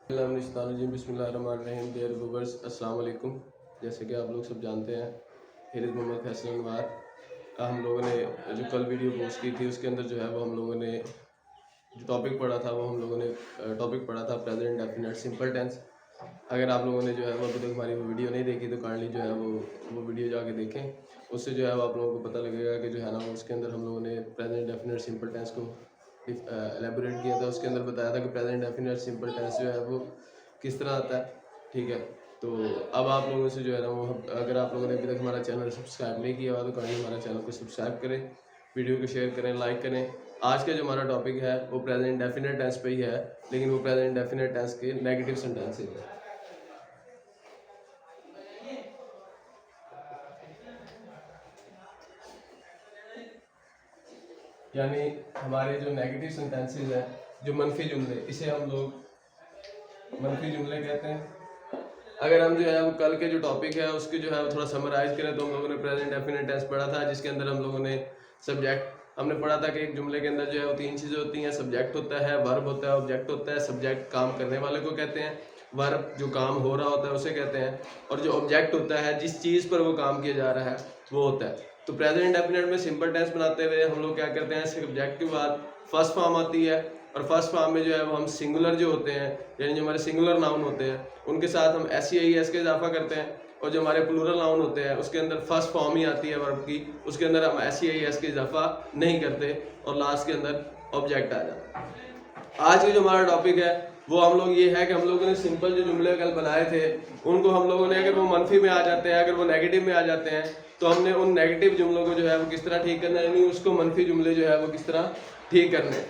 बिस्मिल्लाहिर्रहमानिर्रहीम। Dear viewers, अस्सलाम वालेकुम। जैसे कि आप लोग सब जानते हैं, हिरिज मोहम्मद फैसल अनवार का हम लोगों ने जो कल वीडियो पोस्ट की थी उसके अंदर जो है वो हम लोगों ने जो टॉपिक पढ़ा था वो हम लोगों ने टॉपिक पढ़ा था प्रेजेंट डेफिनेट सिंपल टेंस। अगर आप लोगों ने जो है वो अभी तक हमारी वो वीडियो नहीं देखी तो काइंडली जो है वो वीडियो जाके देखें। उससे जो है वो आप लोगों को पता लगेगा कि जो है ना उसके अंदर हम लोगों ने प्रेजेंट डेफिनेट सिंपल टेंस को एलेबोरेट किया था। उसके अंदर बताया था कि प्रेजेंट डेफिनेट सिंपल टेंस जो है वो किस तरह आता है। ठीक है, तो अब आप लोगों से जो है ना वो अगर आप लोगों ने अभी तक हमारा चैनल सब्सक्राइब नहीं किया हुआ तो कहीं हमारा चैनल को सब्सक्राइब करें, वीडियो को शेयर करें, लाइक करें। आज का जो हमारा टॉपिक है वो प्रेजेंट डेफिनेट टेंस पे ही है, लेकिन वो प्रेजेंट डेफिनेट टेंस के नेगेटिव सेंटेंसेस है। यानी हमारे जो नेगेटिव सेंटेंसेस हैं, जो मनफी जुमले, इसे हम लोग मनफी जुमले कहते हैं। अगर हम जो है वो कल के जो टॉपिक है उसके जो है वो थोड़ा समराइज करें तो हम लोगों ने प्रेजेंट डेफिनेट टेंस पढ़ा था, जिसके अंदर हम लोगों ने सब्जेक्ट हमने पढ़ा था कि एक जुमले के अंदर जो है वो तीन चीज़ें होती हैं। सब्जेक्ट होता है, वर्ब होता है, ऑब्जेक्ट होता है। सब्जेक्ट काम करने वाले को कहते हैं, वर्ब जो काम हो रहा होता है उसे कहते हैं, और जो ऑब्जेक्ट होता है जिस चीज़ पर वो काम किया जा रहा है वो होता है। तो प्रेजेंट डेफिनेट में सिंपल टेंस बनाते हुए हम लोग क्या करते हैं, सब्जेक्ट के बाद फर्स्ट फॉर्म आती है, और फर्स्ट फॉर्म में जो है वो हम सिंगुलर जो होते हैं यानी जो हमारे सिंगुलर नाउन होते हैं उनके साथ हम एस का इजाफा करते हैं, और जो हमारे प्लूरल नाउन होते हैं उसके अंदर फर्स्ट फॉर्म ही आती है वर्ब की, उसके अंदर हम एस का इजाफा नहीं करते और लास्ट के अंदर ऑब्जेक्ट आ जाता है। आज का जो हमारा टॉपिक है वो हम लोग ये है कि हम लोगों ने सिंपल जो जुमले कल बनाए थे उनको हम लोगों ने अगर वो मनफी में आ जाते हैं, अगर वो नेगेटिव में आ जाते हैं तो हमने उन नेगेटिव जुमलों को जो है वो किस तरह ठीक करना है, यानी उसको मनफी जुमले जो है वो किस तरह ठीक करने हैं।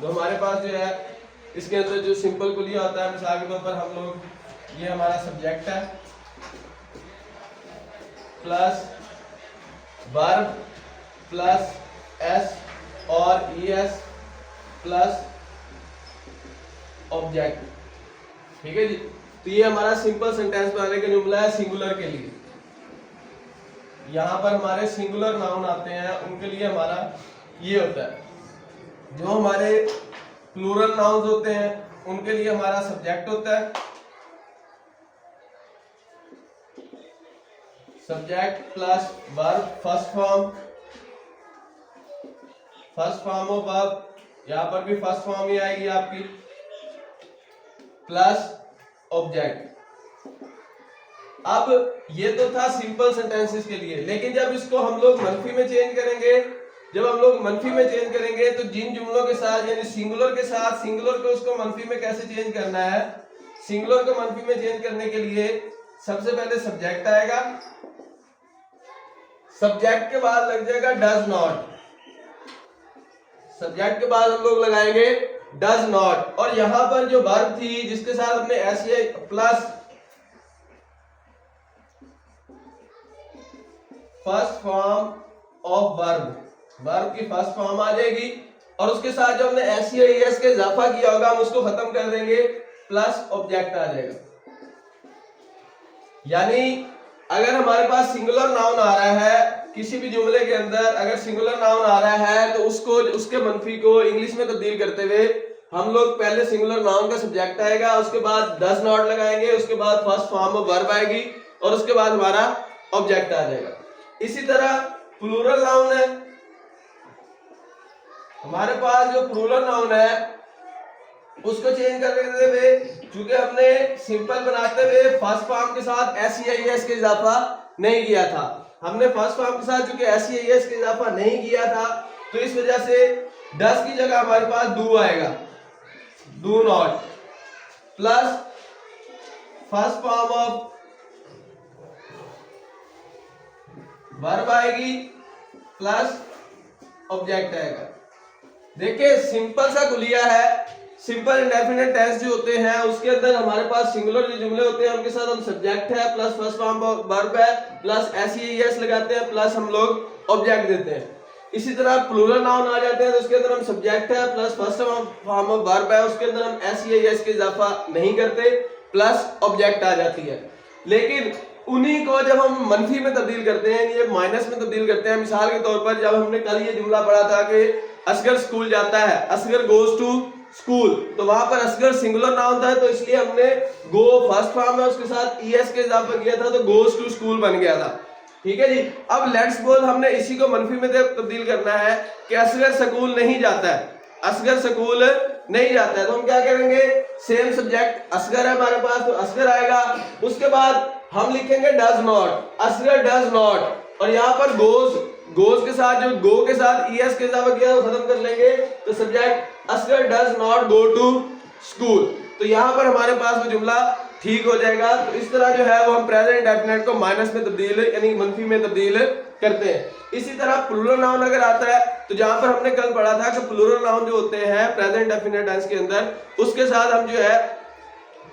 तो हमारे पास जो है इसके अंदर जो सिंपल कुलिया होता है, मिसाल के तौर पर हम लोग ये हमारा सब्जेक्ट है प्लस वर्ब प्लस एस और ईएस प्लस ऑब्जेक्ट। ठीक है जी, तो ये हमारा सिंपल सेंटेंस बनाने का जुमला है सिंगुलर के लिए। यहां पर हमारे सिंगुलर नाउन आते हैं, उनके लिए हमारा ये होता है। जो हमारे प्लूरल नाउन्स होते हैं उनके लिए हमारा सब्जेक्ट होता है, subject plus verb first form of verb, यहां पर भी फर्स्ट फॉर्म ही आएगी आपकी, प्लस ऑब्जेक्ट। अब ये तो था सिंपल सेंटेंसेस के लिए, लेकिन जब इसको हम लोग मनफी में चेंज करेंगे, जब हम लोग मनफी में चेंज करेंगे तो जिन जुमलों के साथ यानी सिंगुलर के साथ सिंगुलर को उसको मनफी में कैसे चेंज करना है, सिंगुलर को मनफी में चेंज करने के लिए सबसे पहले सब्जेक्ट आएगा, सब्जेक्ट के बाद लग जाएगा डज नॉट, सब्जेक्ट के बाद हम लोग लगाएंगे डज नॉट, और यहां पर जो वर्ब थी जिसके साथ हमने S plus first form of verb, verb की फर्स्ट फॉर्म आ जाएगी, और उसके साथ जो हमने एस के इजाफा किया होगा हम उसको खत्म कर देंगे, प्लस ऑब्जेक्ट आ जाएगा। यानी अगर हमारे पास सिंगुलर नाउन आ रहा है किसी भी जुमले के अंदर, अगर सिंगुलर नाउन आ रहा है तो उसको उसके मनफी को इंग्लिश में तब्दील करते हुए हम लोग पहले सिंगुलर नाउन का सब्जेक्ट आएगा, उसके बाद डज नॉट लगाएंगे, उसके बाद फर्स्ट फॉर्म ऑफ वर्ब आएगी, और उसके बाद हमारा ऑब्जेक्ट आ जाएगा। इसी तरह प्लूरल नाउन है, हमारे पास जो प्लूरल नाउन है उसको चेंज कर देते हुए, चूंकि हमने सिंपल बनाते हुए फर्स्ट फॉर्म के साथ एस के इजाफा नहीं किया था, हमने फर्स्ट फॉर्म के साथ चूंकि एस के इजाफा नहीं किया था तो इस वजह से डस की जगह हमारे पास डू आएगा, do not, plus first form of verb आएगी, प्लस ऑब्जेक्ट आएगा। देखिए सिंपल सा कुलिया है, सिंपल इंडेफिनिट टेंस जो होते हैं उसके अंदर हमारे पास सिंगुलर जो जुमले होते हैं उनके साथ हम सब्जेक्ट है plus first form of verb है प्लस एस लगाते हैं, प्लस हम लोग ऑब्जेक्ट देते हैं। इसी तरह प्लूरल नाउन आ जाते हैं तो उसके अंदर हम सब्जेक्ट है plus first form of verb है, उसके अंदर हम एस के इजाफा नहीं करते, प्लस ऑब्जेक्ट आ जाती है। लेकिन उन्हीं को जब हम मनफी में तब्दील करते हैं, ये माइनस में तब्दील करते हैं, मिसाल के तौर पर जब हमने कल ये जुमला पढ़ा था कि असगर स्कूल जाता है, असगर गोज टू स्कूल, तो वहां पर असगर सिंगुलर नाउन था, तो इसलिए हमने गो फर्स्ट फॉर्म में उसके साथ ईएस के इजाफा किया था, तो गोज टू स्कूल बन गया था। ठीक है जी। अब लेट्स सपोज हमने इसी को मनफी में तब्दील करना है कि असगर स्कूल नहीं जाता है, असगर स्कूल नहीं जाता है, तो हम क्या करेंगे, सेम सब्जेक्ट असगर है हमारे पास, तो असगर आएगा। उसके बाद हम लिखेंगे does not, Asgar does not, और यहाँ पर गोज, गोज के साथ जो गो के साथ ईएस के इजाफा किया वो खत्म कर लेंगे, तो subject Asgar does not go to school, तो यहाँ पर हमारे पास वो जुमला ठीक हो जाएगा। तो इस तरह जो है वो हम प्रेजेंट इंडेफिनिट को माइनस में तब्दील यानी मनफी में तब्दील करते हैं। इसी तरह प्लूरल नाउन अगर आता है, तो जहां पर हमने कल पढ़ा था कि प्लूरल नाउन जो होते हैं प्रेजेंट इंडेफिनिट टेंस के अंदर, उसके साथ हम जो है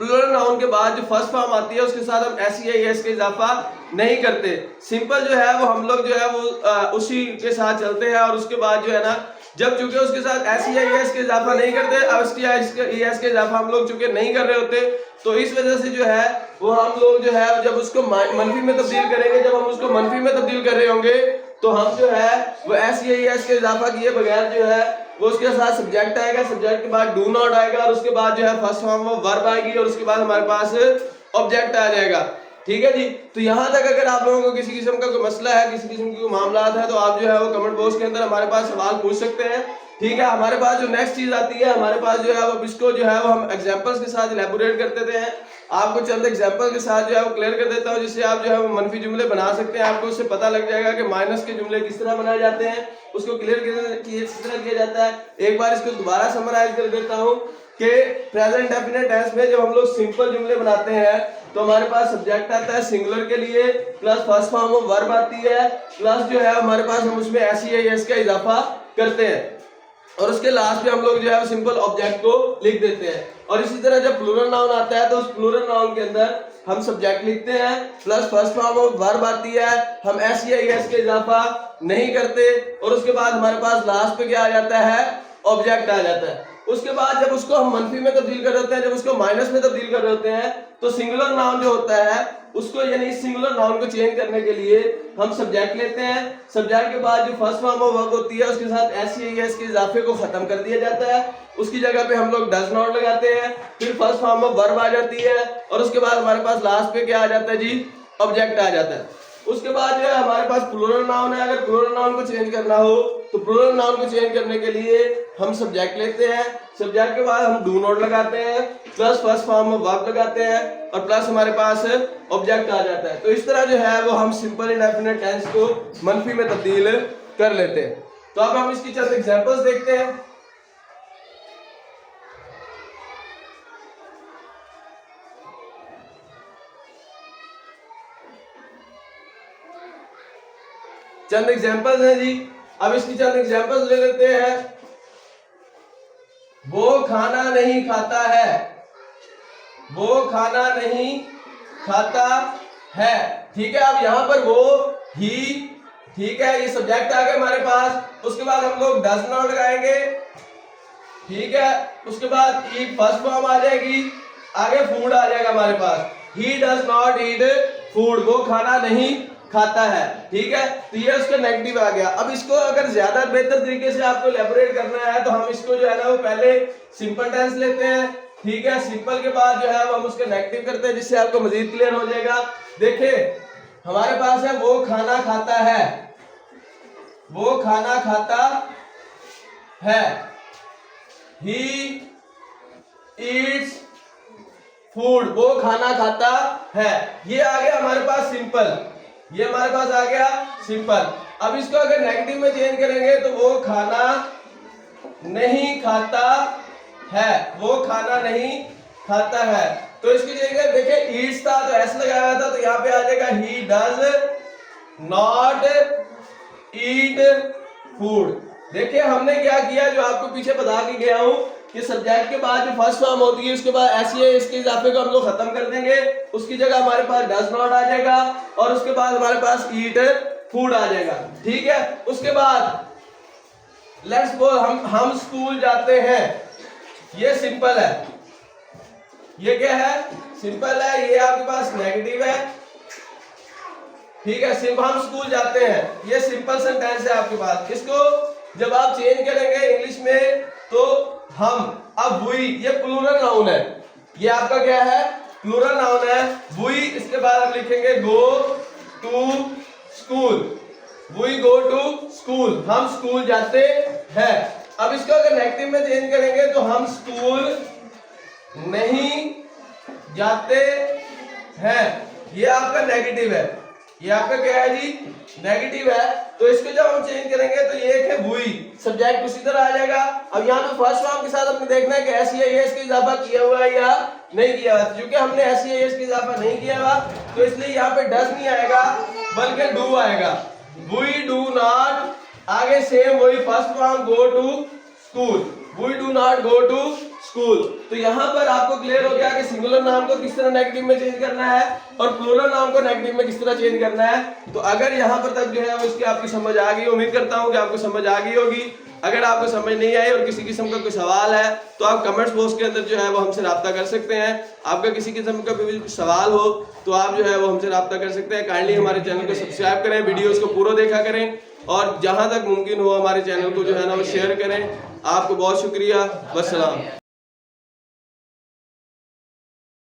प्लूरल नाउन के बाद जो फर्स्ट फॉर्म आती है उसके साथ हम एस या एस के इजाफा नहीं करते, सिंपल जो है वो हम लोग जो है वो उसी के साथ चलते हैं, और उसके बाद जो है ना, जब चूंकि उसके साथ एस या एस के इजाफा नहीं करते, अब एस के इजाफा हम लोग चूंकि नहीं कर रहे होते, तो इस वजह से जो है वो हम लोग जो है जब उसको मनफी में तब्दील करेंगे, जब हम उसको मनफी में तब्दील कर रहे होंगे, तो हम जो है वो एस या एस के इजाफा किए बगैर जो है वो उसके साथ सब्जेक्ट आएगा, सब्जेक्ट के बाद डू नॉट आएगा, और उसके बाद जो है फर्स्ट फॉर्म वो वर्ब आएगी, और उसके बाद हमारे पास ऑब्जेक्ट आ जाएगा। ठीक है जी। तो यहाँ तक अगर आप लोगों को किसी किस्म का कोई मसला है, किसी किस्म की कोई मामला है, तो आप जो है वो कमेंट बॉक्स के अंदर हमारे पास सवाल पूछ सकते हैं। ठीक है। हमारे पास जो नेक्स्ट चीज आती है, हमारे पास जो है वो इसको जो है वो हम एग्जांपल्स के साथ इलैबोरेट कर देते हैं। आपको चंद एग्जांपल के साथ जो है वो क्लियर कर देता हूँ, जिससे आप जो है वो मनफी जुमले बना सकते हैं। आपको उससे पता लग जाएगा कि माइनस के जुमले किस तरह बनाए जाते हैं, उसको क्लियर किस तरह किया जाता है। एक बार इसको दोबारा समराइज कर देता हूँ कि प्रेजेंट इंडेफिनिट टेंस में जब हम लोग सिंपल जुमले बनाते हैं, तो हमारे पास सब्जेक्ट आता है सिंगुलर के लिए, plus first form of verb आती है, प्लस जो है हमारे पास हम उसमें एस या एस का इजाफा करते हैं, और उसके लास्ट में हम लोग जो है सिंपल ऑब्जेक्ट को लिख देते हैं। और इसी तरह जब प्लूरल नाउन आता है, तो उस प्लूरल नाउन के अंदर हम सब्जेक्ट लिखते हैं, plus first form of verb आती है, हम एस या एस के इजाफा नहीं करते, और उसके बाद हमारे पास लास्ट पे क्या आ जाता है, ऑब्जेक्ट आ जाता है। उसके बाद जब उसको हम मनफी में तब्दील कर रहे होते हैं, जब उसको माइनस में तब्दील कर रहे होते हैं, तो सिंगुलर नाउन जो होता है उसको यानी इस सिंगुलर नाउन को चेंज करने के लिए हम सब्जेक्ट लेते हैं। सब्जेक्ट के बाद जो फर्स्ट फॉर्म ऑफ वर्ब होती है उसके साथ एस या एस के इजाफे को खत्म कर दिया जाता है, उसकी जगह पे हम लोग डज नॉट लगाते हैं, फिर फर्स्ट फॉर्म ऑफ वर्ब आ जाती है, और उसके बाद हमारे पास लास्ट पे क्या आ जाता है जी, ऑब्जेक्ट आ जाता है। उसके बाद जो है हमारे पास प्लूरल नाउन है। अगर प्लूरल नाउन को चेंज करना हो, तो प्लूरल नाउन को चेंज करने के लिए हम सब्जेक्ट लेते हैं, सब्जेक्ट के बाद हम डू नॉट लगाते हैं, plus first form of verb लगाते हैं, और प्लस हमारे पास ऑब्जेक्ट आ जाता है। तो इस तरह जो है वो हम सिंपल इंडेफिनिट टेंस को मनफी में तब्दील कर लेते हैं। तो अब हम इसकी चंद एग्जांपल्स देखते हैं। चंद एग्जांपल्स हैं जी। अब इसकी चंद एग्जांपल्स ले लेते हैं। वो खाना नहीं खाता है, वो खाना नहीं खाता है। ठीक है। अब यहां पर वो, ही, ठीक है, ये सब्जेक्ट आ गया हमारे पास। उसके बाद हम लोग डज नॉट लगाएंगे, ठीक है। उसके बाद ईट फर्स्ट फॉर्म आ जाएगी, आगे फूड आ जाएगा हमारे पास, he does not eat food, वो खाना नहीं खाता है। ठीक है। तो ये उसका नेगेटिव आ गया। अब इसको अगर ज्यादा बेहतर तरीके से आपको एलैबोरेट करना है, तो हम इसको जो है ना वो पहले सिंपल टेंस लेते हैं, ठीक है। सिंपल के बाद जो है हम उसका नेगेटिव करते हैं, जिससे आपको मजीद क्लियर हो जाएगा। देखिए हमारे पास है वो खाना खाता है, वो खाना खाता है, ही ईट्स फूड, वो खाना खाता है। ये आ गया हमारे पास सिंपल, ये हमारे पास आ गया सिंपल। अब इसको अगर नेगेटिव में चेंज करेंगे, तो वो खाना नहीं खाता है, वो खाना नहीं खाता है। तो इसकी जगह देखिए ईट्स था तो एस लगाया हुआ था, तो यहाँ पे आ जाएगा ही डज नॉट ईट फूड। देखिए हमने क्या किया, जो आपको पीछे बता के गया हूं कि सब्जेक्ट के बाद जो फर्स्ट फॉर्म होती है उसके बाद एस या इसके इजाफे को हम लोग खत्म कर देंगे, उसकी जगह हमारे पास डज नॉट आ जाएगा, और उसके बाद हमारे पास ईट फूड आ जाएगा। ठीक है। उसके बाद लेट्स सपोज हम स्कूल जाते हैं, ये सिंपल है, ये क्या है, सिंपल है, ये आपके पास नेगेटिव है। ठीक है। सिर्फ हम स्कूल जाते हैं, ये सिंपल सेंटेंस है आपके पास। इसको जब आप चेंज करेंगे इंग्लिश में, तो हम अब वी ये प्लूरल नाउन है, ये आपका क्या है, प्लूरल नाउन है वी। इसके बाद हम लिखेंगे go to school, we go to school, हम स्कूल जाते हैं। अब इसको अगर नेगेटिव में चेंज करेंगे तो हम स्कूल नहीं जाते हैं, ये आपका नेगेटिव है, ये आपका क्या है जी, नेगेटिव है। तो इसको जब हम चेंज करेंगे तो ये एक है बुई, सब्जेक्ट उसी तरह आ जाएगा। अब यहाँ पे फर्स्ट फॉर्म के साथ हमने देखना है कि एस का इजाफा किया हुआ है या नहीं किया हुआ। क्योंकि हमने एस का इजाफा नहीं किया हुआ तो इसलिए यहाँ पे डज नहीं आएगा बल्कि डू आएगा। वी डू नॉट, आगे सेम वही first form go to school, we do not go to school. तो यहाँ पर आपको क्लियर हो गया कि सिंगुलर नाउन को किस तरह नेगेटिव में चेंज करना है और प्लूरल नाउन को नेगेटिव में किस तरह चेंज करना है। तो अगर यहाँ पर तक जो है उसकी आपकी समझ आ गई, उम्मीद करता हूँ कि आपको समझ आ गई होगी। अगर आपको समझ नहीं आई और किसी किस्म का कोई सवाल है तो आप कमेंट्स बॉक्स के अंदर जो है वो हमसे राब्ता कर सकते हैं। आपका किसी किस्म का भी सवाल हो तो आप जो है वो हमसे राब्ता कर सकते हैं। काइंडली हमारे चैनल को सब्सक्राइब करें, वीडियोस को पूरा देखा करें और जहां तक मुमकिन हो हमारे चैनल को जो है ना वो शेयर करें। आपको बहुत शुक्रिया, वस्सलाम।